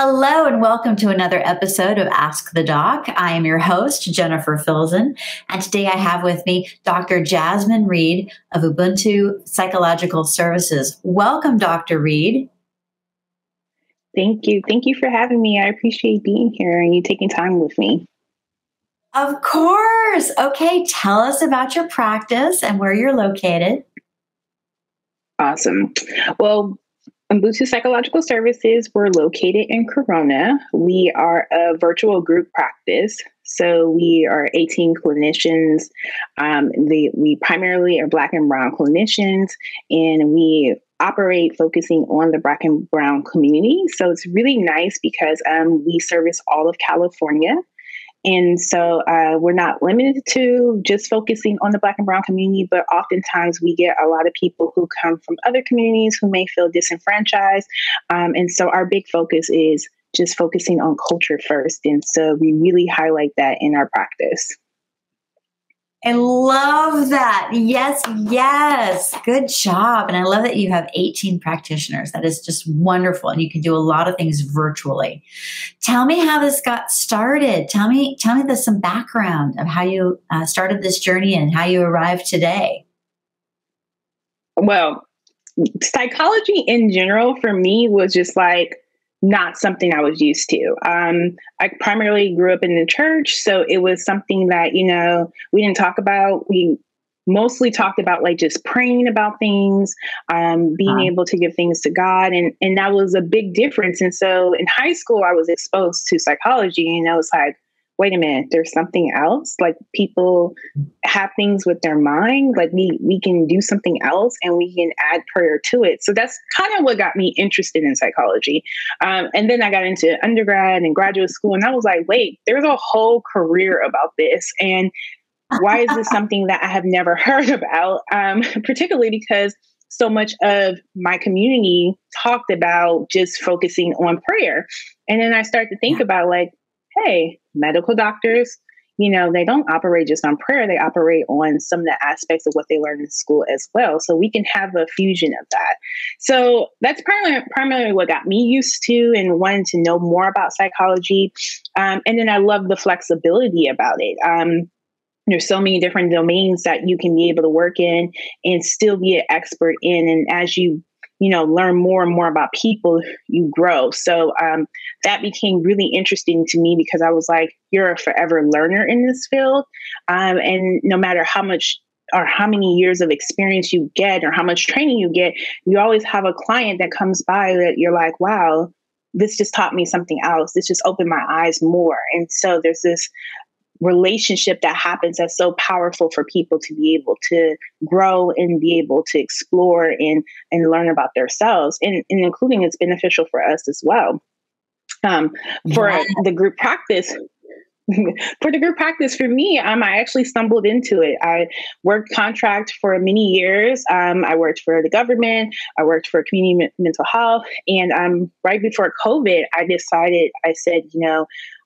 Hello and welcome to another episode of Ask the Doc. I am your host, Jennifer Filzen, and today I have with me Dr. Jasmine Reed of Ubuntu Psychological Services. Welcome, Dr. Reed. Thank you. Thank you for having me. I appreciate being here and you taking time with me. Of course. Okay, tell us about your practice and where you're located. Awesome. Well, Ubuntu Psychological Services, we're located in Corona. We are a virtual group practice. So we are 18 clinicians. We primarily are Black and Brown clinicians, and we operate focusing on the Black and Brown community. So it's really nice because we service all of California. And so we're not limited to just focusing on the Black and Brown community, but oftentimes we get a lot of people who come from other communities who may feel disenfranchised. And so our big focus is just focusing on culture first. And so we really highlight that in our practice. I love that. Yes, yes. Good job. And I love that you have 18 practitioners. That is just wonderful. And you can do a lot of things virtually. Tell me how this got started. Tell me some background of how you started this journey and how you arrived today. Well, psychology in general for me was just like not something I was used to. I primarily grew up in the church, so it was something that, we didn't talk about. We mostly talked about like just praying about things, being able to give things to God. And that was a big difference. And so in high school, I was exposed to psychology, and I was like, wait a minute, there's something else. Like people have things with their mind, like we can do something else and we can add prayer to it. So that's kind of what got me interested in psychology. And then I got into undergrad and graduate school, and I was like, wait, there's a whole career about this. And why is this something that I have never heard about? Particularly because so much of my community talked about just focusing on prayer. And then I started to think about like, hey, medical doctors, they don't operate just on prayer. They operate on some of the aspects of what they learned in school as well. So we can have a fusion of that. So that's primarily what got me used to and wanted to know more about psychology. And then I love the flexibility about it. There's so many different domains that you can be able to work in and still be an expert in. And as you learn more and more about people, you grow. So that became really interesting to me because I was like, you're a forever learner in this field. And no matter how much or how many years of experience you get or how much training you get, you always have a client that comes by that you're like, wow, this just taught me something else. This just opened my eyes more. And so there's this relationship that happens that's so powerful for people to be able to grow and be able to explore and learn about themselves, and including it's beneficial for us as well. For the group practice, for me, I actually stumbled into it. I worked contract for many years. I worked for the government. I worked for community mental health. And right before COVID, I said,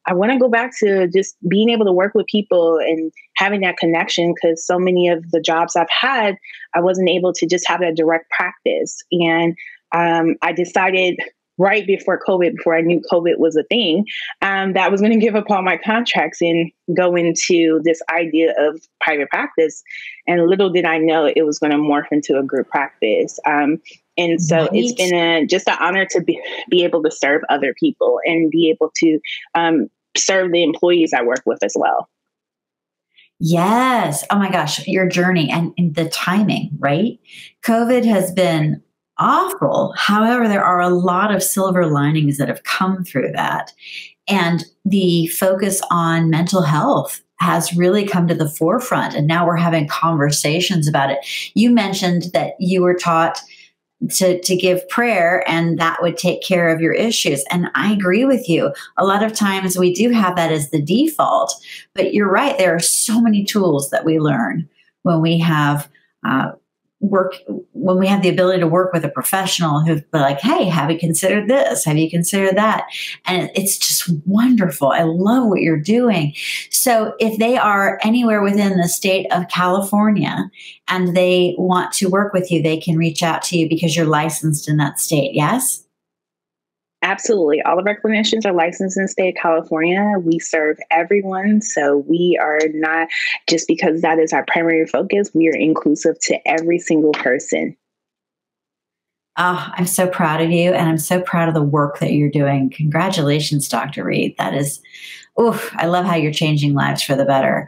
I want to go back to just being able to work with people and having that connection, because so many of the jobs I've had, I wasn't able to just have that direct practice. And I decided right before COVID, before I knew COVID was a thing, that I was going to give up all my contracts and go into this idea of private practice. And little did I know it was going to morph into a group practice. And so it's been just an honor to be able to serve other people and be able to serve the employees I work with as well. Yes. Oh my gosh, your journey and the timing, right? COVID has been awful. However, there are a lot of silver linings that have come through that. And the focus on mental health has really come to the forefront. And now we're having conversations about it. You mentioned that you were taught to give prayer and that would take care of your issues. And I agree with you. A lot of times we do have that as the default, but you're right. There are so many tools that we learn when we have when we have the ability to work with a professional who's like, hey, have you considered this? Have you considered that? And it's just wonderful. I love what you're doing. So if they are anywhere within the state of California and they want to work with you, they can reach out to you because you're licensed in that state. Yes? Absolutely. All of our clinicians are licensed in the state of California. We serve everyone. So we are not, just because that is our primary focus, we are inclusive to every single person. Oh, I'm so proud of you, and I'm so proud of the work that you're doing. Congratulations, Dr. Reed. That is, oof, I love how you're changing lives for the better.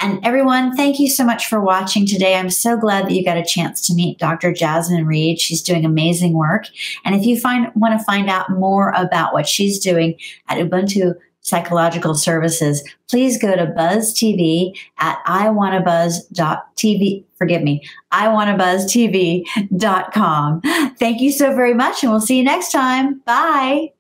And everyone, thank you so much for watching today. I'm so glad that you got a chance to meet Dr. Jasmine Reed. She's doing amazing work. And if you want to find out more about what she's doing at Ubuntu Psychological Services, please go to Buzz TV at iwantabuzz.tv. Forgive me, iwantabuzztv.com. Thank you so very much, and we'll see you next time. Bye.